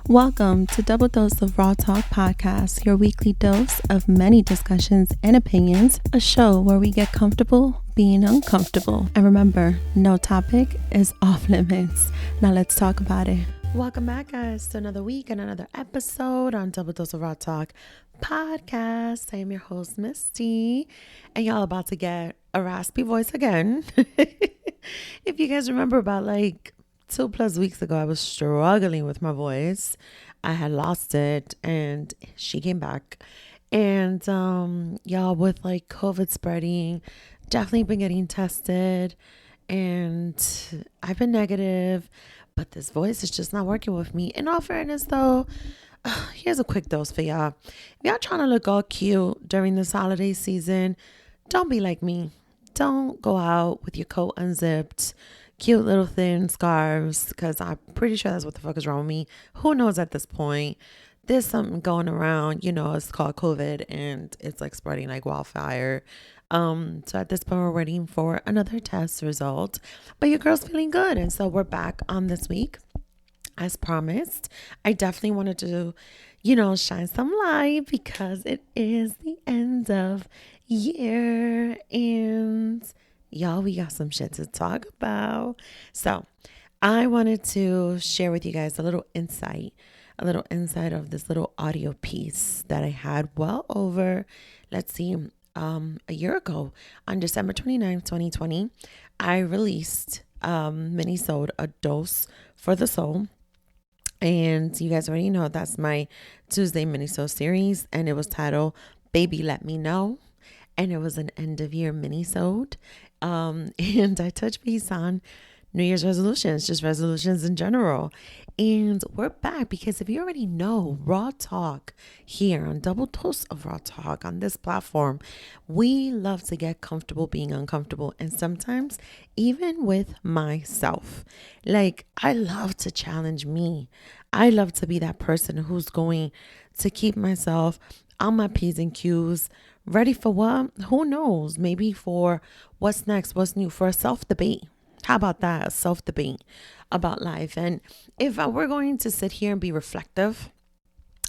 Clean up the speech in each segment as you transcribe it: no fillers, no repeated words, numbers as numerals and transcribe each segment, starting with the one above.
Welcome to Double Dose of Raw Talk Podcast, your weekly dose of many discussions and opinions, a show where we get comfortable being uncomfortable. And remember, no topic is off limits. Now let's talk about it. Welcome back, guys, to another week and another episode on Double Dose of Raw Talk Podcast. I am your host, Misty, and y'all about to get a raspy voice again. If you guys remember about 2+ weeks ago, I was struggling with my voice. I had lost it and she came back. And y'all, with COVID spreading, definitely been getting tested and I've been negative, but this voice is just not working with me. In all fairness though, here's a quick dose for y'all. If y'all trying to look all cute during this holiday season, don't be like me. Don't go out with your coat unzipped, cute little thin scarves, because I'm pretty sure that's what the fuck is wrong with me. Who knows at this point? There's something going around, it's called COVID and it's spreading like wildfire. So at this point we're waiting for another test result, but your girl's feeling good. And so we're back on this week as promised. I definitely wanted to, shine some light because it is the end of year and y'all, we got some shit to talk about. So I wanted to share with you guys a little insight of this little audio piece that I had well over, a year ago. On December 29th, 2020, I released Minisode, A Dose for the Soul. And you guys already know that's my Tuesday Minisode series, and it was titled Baby Let Me Know. And it was an end of year minisode. And I touched base on New Year's resolutions, just resolutions in general. And we're back because if you already know, Raw Talk here on Double Dose of Raw Talk on this platform, we love to get comfortable being uncomfortable. And sometimes even with myself, I love to challenge me. I love to be that person who's going to keep myself on my P's and Q's, ready for what? Who knows? Maybe for what's next, what's new, for a self-debate. How about that? A self-debate about life. And if we're going to sit here and be reflective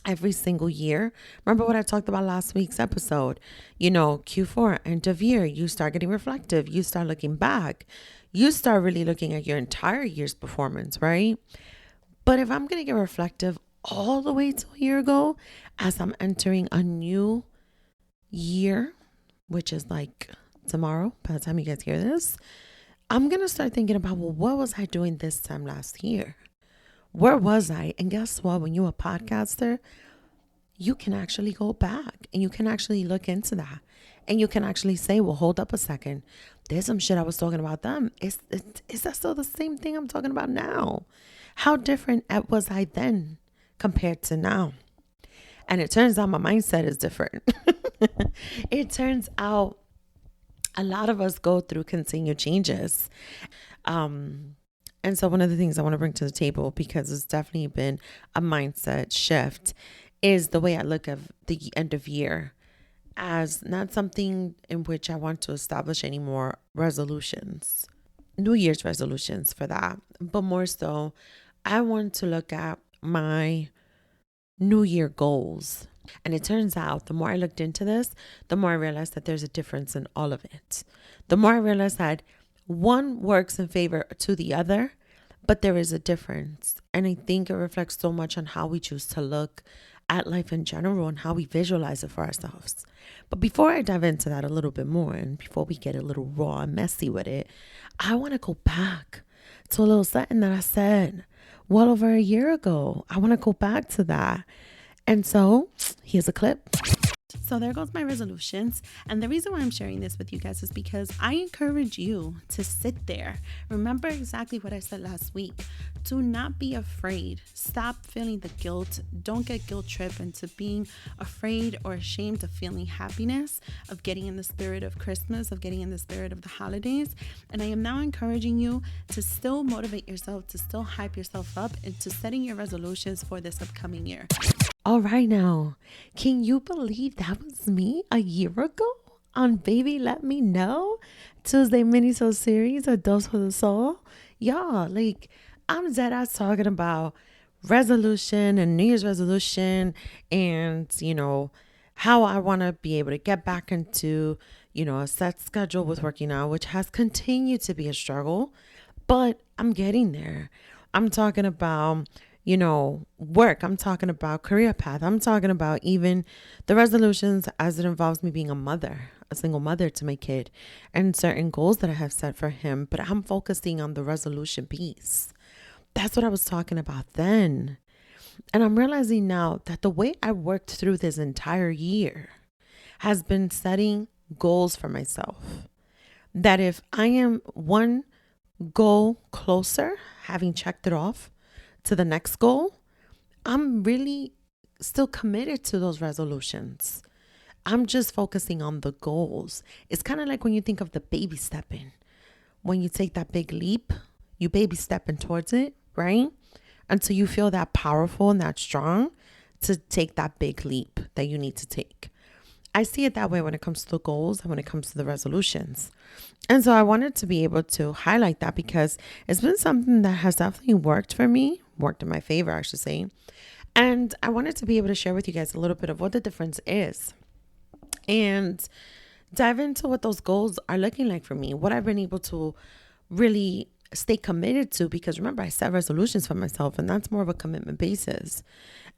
every single year, remember what I talked about last week's episode, Q4, end of year, you start getting reflective. You start looking back. You start really looking at your entire year's performance, right? But if I'm going to get reflective all the way to a year ago, as I'm entering a new year, which is tomorrow, by the time you guys hear this, I'm going to start thinking about, what was I doing this time last year? Where was I? And guess what? When you're a podcaster, you can actually go back and you can actually look into that. And you can actually say, well, hold up a second. There's some shit I was talking about then. Is that still the same thing I'm talking about now? How different was I then compared to now? And it turns out my mindset is different. It turns out a lot of us go through continued changes. And so one of the things I want to bring to the table, because it's definitely been a mindset shift, is the way I look at the end of year as not something in which I want to establish any more resolutions, New Year's resolutions for that, but more so I want to look at my New Year goals. And it turns out the more I looked into this, the more I realized that there's a difference in all of it. The more I realized that one works in favor to the other, but there is a difference. And I think it reflects so much on how we choose to look at life in general and how we visualize it for ourselves. But before I dive into that a little bit more, and before we get a little raw and messy with it, I want to go back to a little something that I said well over a year ago. I want to go back to that. And so here's a clip. So there goes my resolutions. And the reason why I'm sharing this with you guys is because I encourage you to sit there. Remember exactly what I said last week. Do not be afraid. Stop feeling the guilt. Don't get guilt tripped into being afraid or ashamed of feeling happiness, of getting in the spirit of Christmas, of getting in the spirit of the holidays. And I am now encouraging you to still motivate yourself, to still hype yourself up, and to setting your resolutions for this upcoming year. All right now, can you believe that was me a year ago on Baby Let Me Know? Tuesday Minisode series, A Dose for the Soul. Y'all, I'm dead ass talking about resolution and New Year's resolution, and, how I want to be able to get back into, a set schedule with working out, which has continued to be a struggle, but I'm getting there. I'm talking about, work. I'm talking about career path. I'm talking about even the resolutions as it involves me being a single mother to my kid, and certain goals that I have set for him. But I'm focusing on the resolution piece. That's what I was talking about then. And I'm realizing now that the way I worked through this entire year has been setting goals for myself. That if I am one goal closer, having checked it off to the next goal, I'm really still committed to those resolutions. I'm just focusing on the goals. It's kind of like when you think of the baby stepping. When you take that big leap, you baby stepping towards it, right? Until you feel that powerful and that strong to take that big leap that you need to take. I see it that way when it comes to the goals and when it comes to the resolutions. And so I wanted to be able to highlight that because it's been something that has definitely worked for me, worked in my favor, I should say. And I wanted to be able to share with you guys a little bit of what the difference is and dive into what those goals are looking like for me, what I've been able to really stay committed to, because remember, I set resolutions for myself, and that's more of a commitment basis.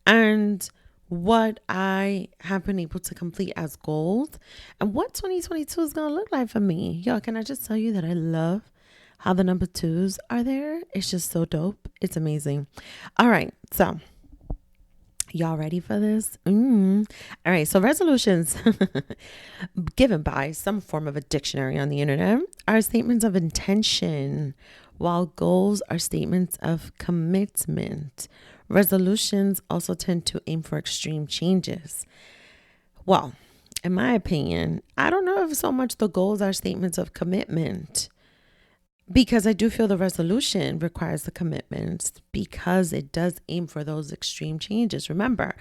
And what I have been able to complete as goals and what 2022 is going to look like for me. Yo, can I just tell you that I love how the number 2s are there? It's just so dope. It's amazing. All right. So y'all ready for this? All right. So resolutions given by some form of a dictionary on the internet are statements of intention, while goals are statements of commitment. Resolutions also tend to aim for extreme changes. Well, in my opinion, I don't know if so much the goals are statements of commitment, because I do feel the resolution requires the commitments because it does aim for those extreme changes. Remember,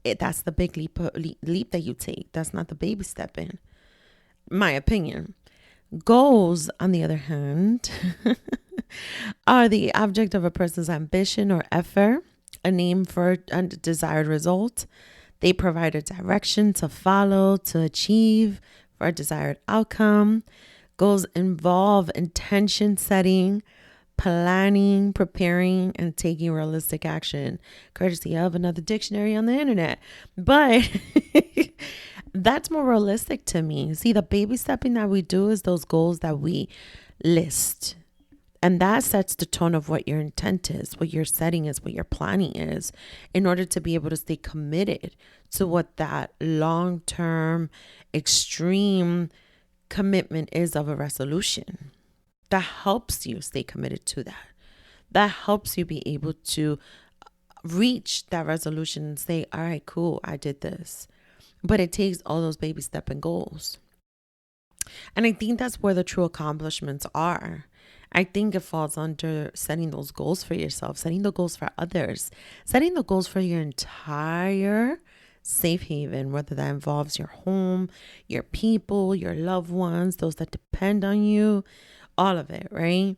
that's the big leap that you take. That's not the baby step in my opinion. Goals, on the other hand, are the object of a person's ambition or effort, a name for a desired result. They provide a direction to follow, to achieve for a desired outcome. Goals involve intention setting, planning, preparing, and taking realistic action, courtesy of another dictionary on the internet. But that's more realistic to me. See, the baby stepping that we do is those goals that we list. And that sets the tone of what your intent is, what your setting is, what your planning is, in order to be able to stay committed to what that long-term, extreme commitment is of a resolution. That helps you stay committed to that. That helps you be able to reach that resolution and say, all right, cool, I did this. But it takes all those baby step and goals. And I think that's where the true accomplishments are. I think it falls under setting those goals for yourself, setting the goals for others, setting the goals for your entire safe haven, whether that involves your home, your people, your loved ones, those that depend on you, all of it, right?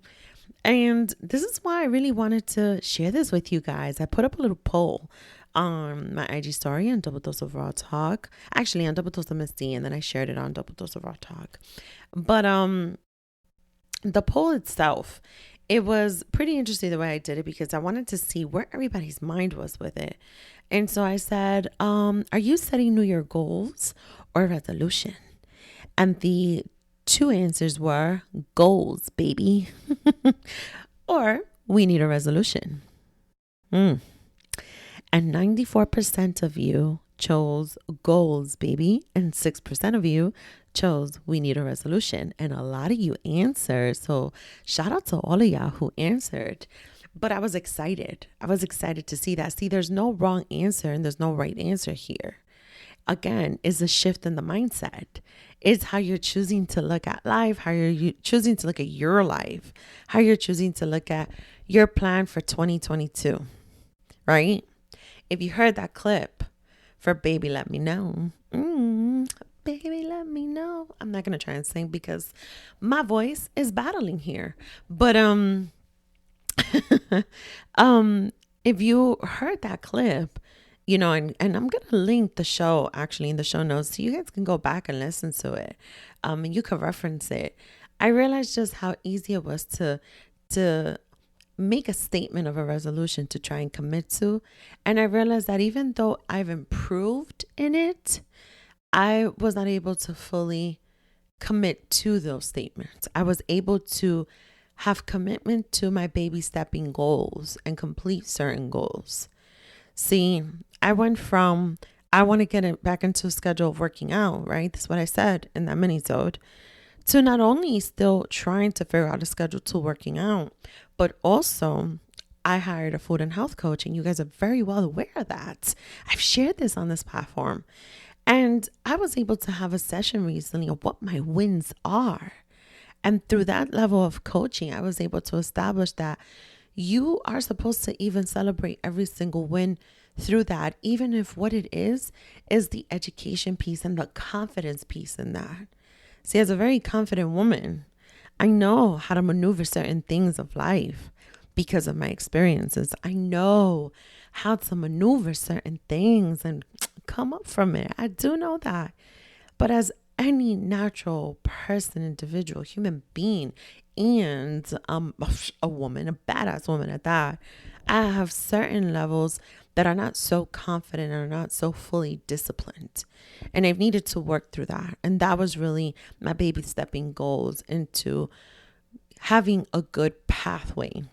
And this is why I really wanted to share this with you guys. I put up a little poll on my IG story on Double Dose of Raw Talk. Actually, on Double Dose of Misty, and then I shared it on Double Dose of Raw Talk. But the poll itself, it was pretty interesting the way I did it, because I wanted to see where everybody's mind was with it. And so I said, are you setting New Year goals or resolution? And the two answers were goals, baby, or we need a resolution. And 94% of you chose goals, baby, and 6% of you chose we need a resolution. And a lot of you answered. So shout out to all of y'all who answered. But I was excited. I was excited to see that. See, there's no wrong answer and there's no right answer here. Again, it's a shift in the mindset. It's how you're choosing to look at life, how you're choosing to look at your life, how you're choosing to look at your plan for 2022, right? If you heard that clip for Baby Let Me Know, baby let me know. I'm not going to try and sing because my voice is battling here. But if if you heard that clip, and I'm going to link the show actually in the show notes so you guys can go back and listen to it. And you can reference it. I realized just how easy it was to make a statement of a resolution to try and commit to. And I realized that even though I've improved in it, I was not able to fully commit to those statements. I was able to have commitment to my baby stepping goals and complete certain goals. See, I went from, I want to get it back into a schedule of working out, right? That's what I said in that Minisode, to not only still trying to figure out a schedule to working out, but also I hired a food and health coach, and you guys are very well aware of that. I've shared this on this platform, and I was able to have a session recently of what my wins are. And through that level of coaching, I was able to establish that you are supposed to even celebrate every single win through that, even if what it is the education piece and the confidence piece in that. See, as a very confident woman, I know how to maneuver certain things of life because of my experiences. I know how to maneuver certain things and come up from it. I do know that. But as any natural person, individual, human being, and a woman, a badass woman at that, I have certain levels that are not so confident and are not so fully disciplined. And I've needed to work through that. And that was really my baby stepping goals into having a good pathway,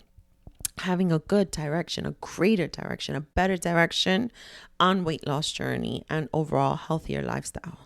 having a good direction, a greater direction, a better direction on weight loss journey and overall healthier lifestyle.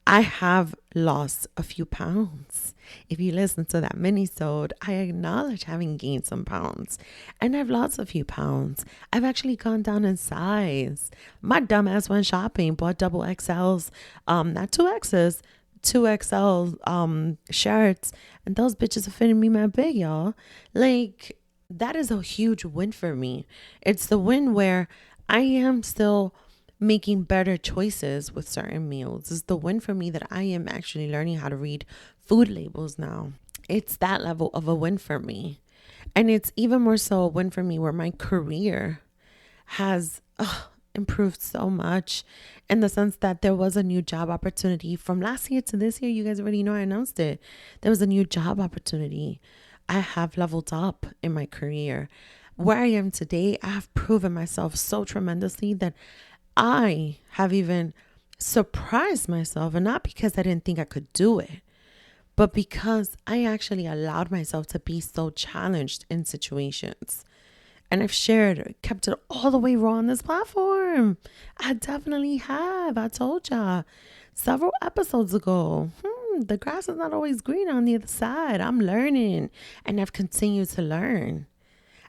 I have lost a few pounds. If you listen to that Minisode, I acknowledge having gained some pounds, and I've lost a few pounds. I've actually gone down in size. My dumb ass went shopping, bought double XLs, not 2Xs, 2XL shirts, and those bitches are fitting me mad big, y'all. Like, that is a huge win for me. It's the win where I am still making better choices with certain meals. It's the win for me that I am actually learning how to read food labels now. It's that level of a win for me. And it's even more so a win for me where my career has improved so much, in the sense that there was a new job opportunity from last year to this year. You guys already know I announced it. There was a new job opportunity. I have leveled up in my career. Where I am today, I have proven myself so tremendously that I have even surprised myself, and not because I didn't think I could do it, but because I actually allowed myself to be so challenged in situations. And I've kept it all the way raw on this platform. I definitely have. I told y'all several episodes ago, the grass is not always green on the other side. I'm learning, and I've continued to learn.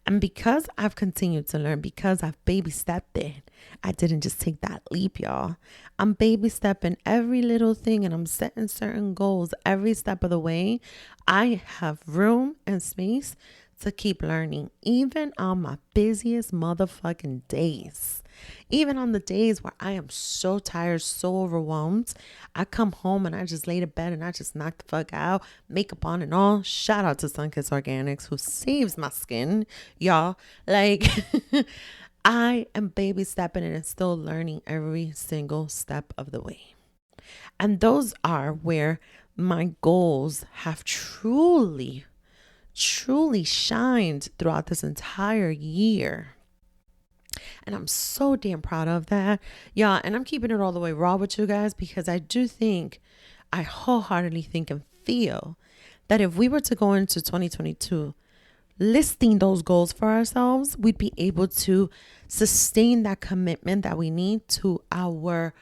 And because I've continued to learn, because I've baby stepped it, I didn't just take that leap, y'all. I'm baby stepping every little thing, and I'm setting certain goals every step of the way. I have room and space to keep learning, even on my busiest motherfucking days. Even on the days where I am so tired, so overwhelmed, I come home and I just lay to bed and I just knock the fuck out, makeup on and all. Shout out to Sunkissed Organics, who saves my skin, y'all. Like, I am baby stepping and still learning every single step of the way. And those are where my goals have truly shined throughout this entire year. And I'm so damn proud of that, y'all. And I'm keeping it all the way raw with you guys, because I wholeheartedly think and feel that if we were to go into 2022 listing those goals for ourselves, we'd be able to sustain that commitment that we need to our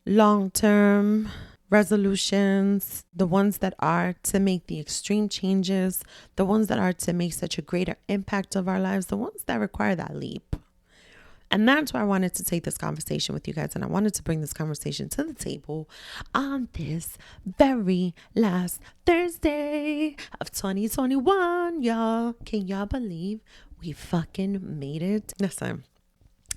long-term resolutions, the ones that are to make the extreme changes, the ones that are to make such a greater impact of our lives, the ones that require that leap. And that's why I wanted to take this conversation with you guys. And I wanted to bring this conversation to the table on this very last Thursday of 2021, y'all. Can y'all believe we fucking made it? Listen,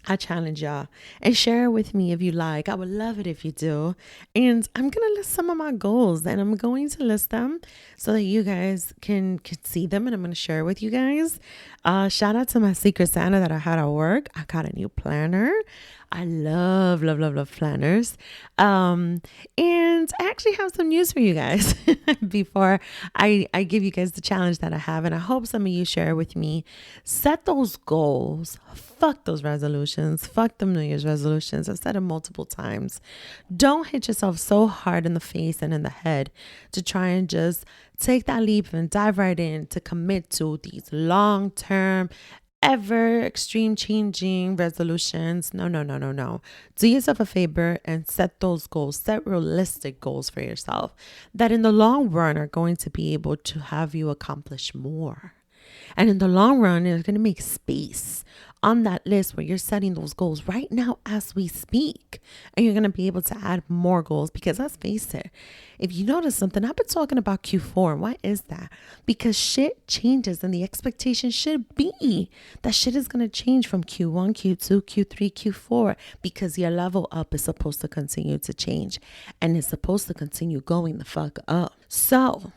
I challenge y'all, and share it with me if you like. I would love it if you do. And I'm going to list some of my goals, and I'm going to list them so that you guys can see them, and I'm going to share it with you guys. Shout out to my Secret Santa that I had at work. I got a new planner. I love, love, love, love planners. And I actually have some news for you guys before I give you guys the challenge that I have. And I hope some of you share with me. Set those goals. Fuck those resolutions. Fuck them New Year's resolutions. I've said it multiple times. Don't hit yourself so hard in the face and in the head to try and just take that leap and dive right in to commit to these long-term, ever extreme changing resolutions. No. Do yourself a favor and set those goals. Set realistic goals for yourself that in the long run are going to be able to have you accomplish more. And in the long run, it's going to make space on that list where you're setting those goals right now as we speak. And you're going to be able to add more goals because let's face it, if you notice something, I've been talking about Q4. Why is that? Because shit changes and the expectation should be that shit is going to change from Q1, Q2, Q3, Q4 because your level up is supposed to continue to change and it's supposed to continue going the fuck up. So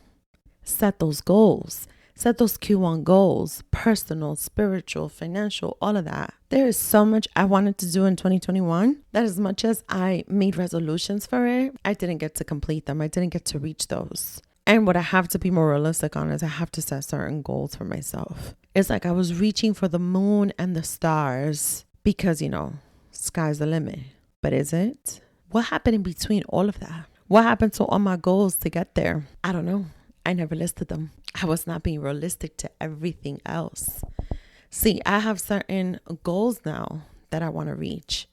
set those goals. Set those Q1 goals, personal, spiritual, financial, all of that. There is so much I wanted to do in 2021 that as much as I made resolutions for it, I didn't get to complete them. I didn't get to reach those. And what I have to be more realistic on is I have to set certain goals for myself. It's like I was reaching for the moon and the stars because, sky's the limit. But is it? What happened in between all of that? What happened to all my goals to get there? I don't know. I never listed them. I was not being realistic to everything else. See, I have certain goals now that I want to reach.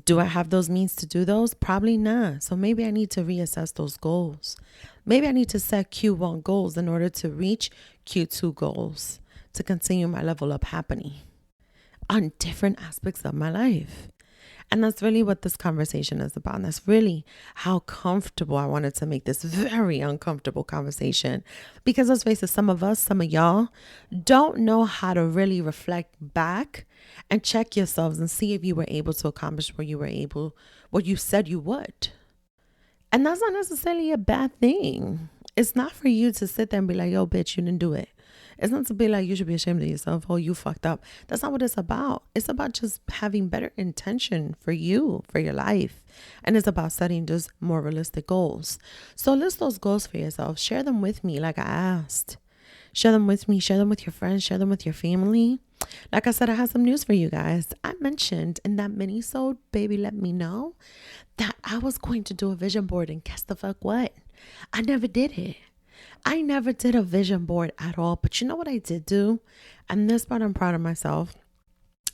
Do I have those means to do those? Probably not. So maybe I need to reassess those goals. Maybe I need to set Q1 goals in order to reach Q2 goals to continue my level up happening on different aspects of my life. And that's really what this conversation is about. And that's really how comfortable I wanted to make this very uncomfortable conversation. Because let's face it, some of y'all don't know how to really reflect back and check yourselves and see if you were able to accomplish what you said you would. And that's not necessarily a bad thing. It's not for you to sit there and be like, yo, bitch, you didn't do it. It's not to be like, you should be ashamed of yourself. Oh, you fucked up. That's not what it's about. It's about just having better intention for you, for your life. And it's about setting just more realistic goals. So list those goals for yourself. Share them with me like I asked. Share them with me. Share them with your friends. Share them with your family. Like I said, I have some news for you guys. I mentioned in that Minisode, Baby Let Me Know, that I was going to do a vision board, and guess the fuck what? I never did it. I never did a vision board at all. But you know what I did do? And this part I'm proud of myself.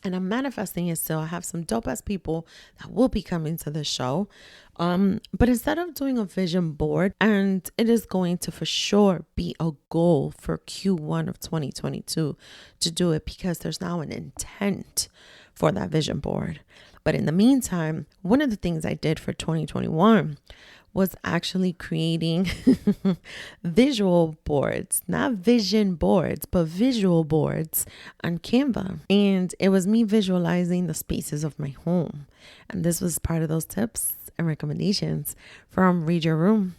And I'm manifesting it still. I have some dope ass people that will be coming to this show. But instead of doing a vision board, and it is going to for sure be a goal for Q1 of 2022 to do it because there's now an intent for that vision board. But in the meantime, one of the things I did for 2021 was actually creating visual boards, not vision boards, but visual boards on Canva. And it was me visualizing the spaces of my home. And this was part of those tips and recommendations from Read Your Room,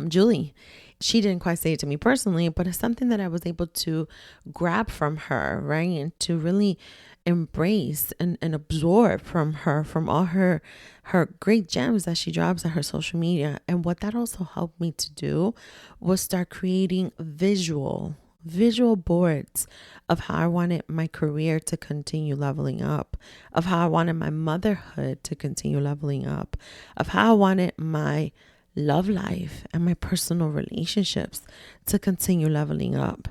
Julie. She didn't quite say it to me personally, but it's something that I was able to grab from her, right? And to really embrace and absorb from her, from all her great gems that she drops on her social media. And what that also helped me to do was start creating visual boards of how I wanted my career to continue leveling up, of how I wanted my motherhood to continue leveling up, of how I wanted my love life and my personal relationships to continue leveling up.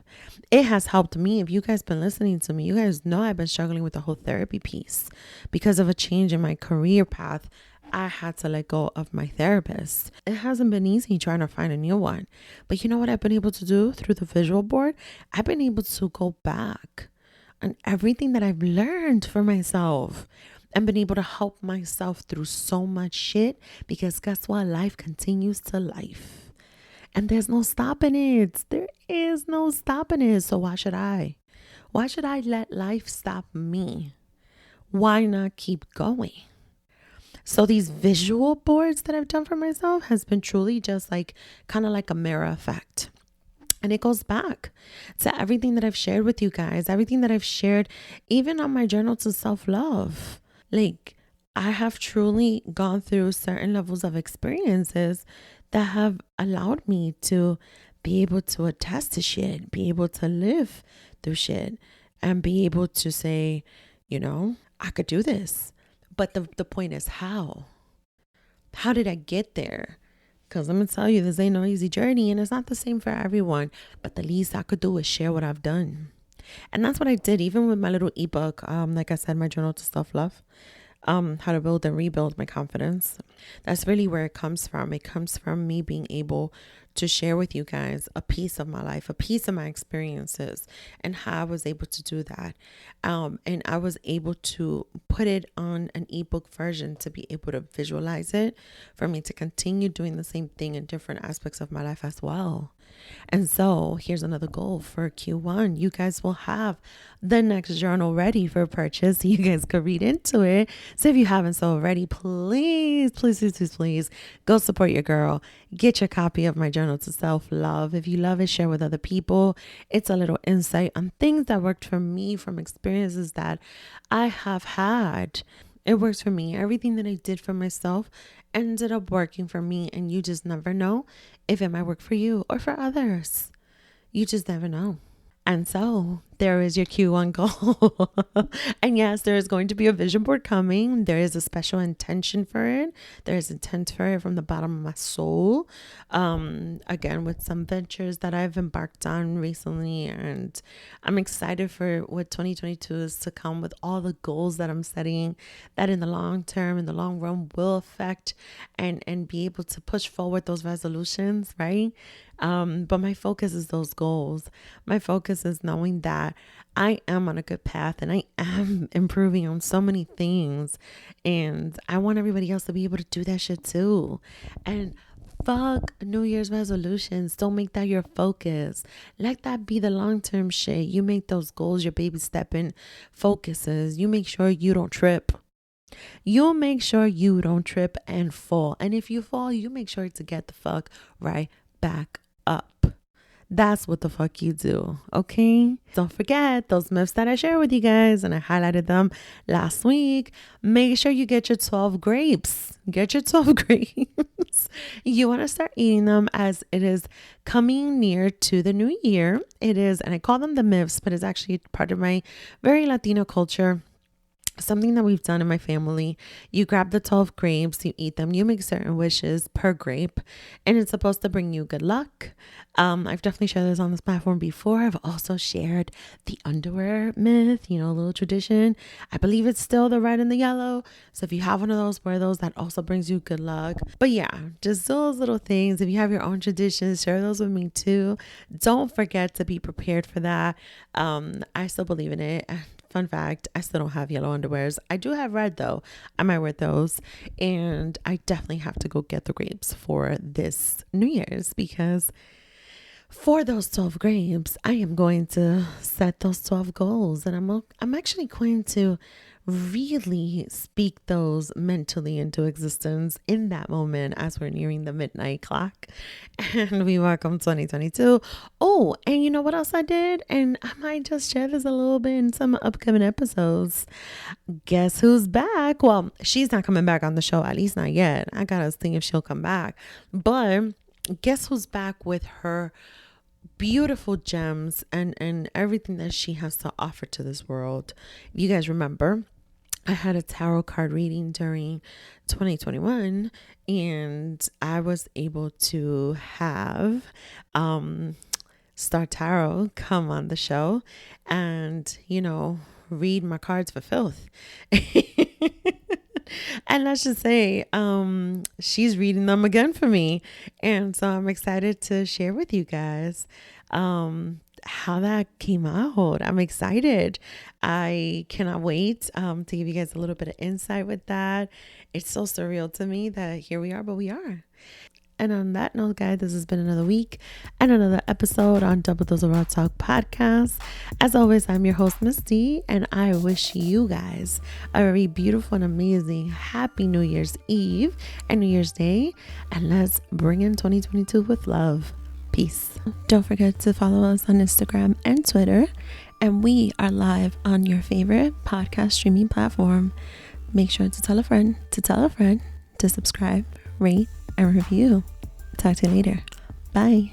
It has helped me. If you guys been listening to me, you guys know I've been struggling with the whole therapy piece because of a change in my career path. I had to let go of my therapist. It hasn't been easy trying to find a new one. But you know what I've been able to do through the visual board? I've been able to go back on everything that I've learned for myself and been able to help myself through so much shit because guess what? Life continues to life. And there's no stopping it. There is no stopping it. So why should I? Why should I let life stop me? Why not keep going? So these visual boards that I've done for myself has been truly just like kind of like a mirror effect. And it goes back to everything that I've shared with you guys, everything that I've shared, even on my journal to self-love. Like, I have truly gone through certain levels of experiences that have allowed me to be able to attest to shit, be able to live through shit, and be able to say, I could do this. But the point is how? How did I get there? Because I'm going to tell you, this ain't no easy journey, and it's not the same for everyone. But the least I could do is share what I've done. And that's what I did, even with my little ebook. Like I said, my journal to self-love, how to build and rebuild my confidence. That's really where it comes from. It comes from me being able to share with you guys a piece of my life, a piece of my experiences, and how I was able to do that. And I was able to put it on an ebook version to be able to visualize it, for me to continue doing the same thing in different aspects of my life as well. And so here's another goal for Q1. You guys will have the next journal ready for purchase, so you guys could read into it. So if you haven't so already, please go support your girl. Get your copy of my journal to self-love. If you love it, share with other people. It's a little insight on things that worked for me from experiences that I have had. It works for me. Everything that I did for myself ended up working for me, and you just never know if it might work for you or for others. You just never know. And so there is your Q1 goal. And yes, there is going to be a vision board coming. There is a special intention for it. There is intent for it from the bottom of my soul. Again, with some ventures that I've embarked on recently. And I'm excited for what 2022 is to come, with all the goals that I'm setting, that in the long term, in the long run, will affect and be able to push forward those resolutions, right? But my focus is those goals. My focus is knowing that I am on a good path and I am improving on so many things. And I want everybody else to be able to do that shit too. And fuck New Year's resolutions. Don't make that your focus. Let that be the long-term shit. You make those goals your baby stepping focuses. You make sure you don't trip. You make sure you don't trip and fall. And if you fall, you make sure to get the fuck right back up. That's what the fuck you do, okay? Don't forget those myths that I share with you guys, and I highlighted them last week. Make sure you get your 12 grapes. Get your 12 grapes. You want to start eating them as it is coming near to the new year. It is, and I call them the myths, but it's actually part of my very Latino culture. Something that we've done in my family. You grab the 12 grapes, you eat them, you make certain wishes per grape, and it's supposed to bring you good luck. I've definitely shared this on this platform before. I've also shared the underwear myth, a little tradition. I believe it's still the red and the yellow. So if you have one of those, wear those. That also brings you good luck. But yeah, just those little things. If you have your own traditions, share those with me too. Don't forget to be prepared for that. I still believe in it. Fun fact, I still don't have yellow underwears. I do have red though. I might wear those. And I definitely have to go get the grapes for this New Year's, because for those 12 grapes, I am going to set those 12 goals. And I'm actually going to really speak those mentally into existence in that moment as we're nearing the midnight clock and we welcome 2022. Oh, and you know what else I did? And I might just share this a little bit in some upcoming episodes. Guess who's back? Well, she's not coming back on the show, at least not yet. I gotta think if she'll come back. But guess who's back with her beautiful gems and everything that she has to offer to this world. You guys remember, I had a tarot card reading during 2021, and I was able to have Star Tarot come on the show and, read my cards for filth. And let's just say she's reading them again for me. And so I'm excited to share with you guys how that came out. I'm excited. I cannot wait to give you guys a little bit of insight with that. It's so surreal to me that here we are, but we are. And on that note, guys, this has been another week and another episode on Double Dose of Raw Talk podcast. As always, I'm your host, Miss D, and I wish you guys a very beautiful and amazing happy New Year's Eve and New Year's Day. And let's bring in 2022 with love. Peace. Don't forget to follow us on Instagram and Twitter. And we are live on your favorite podcast streaming platform. Make sure to tell a friend to subscribe, rate, and review. Talk to you later. Bye.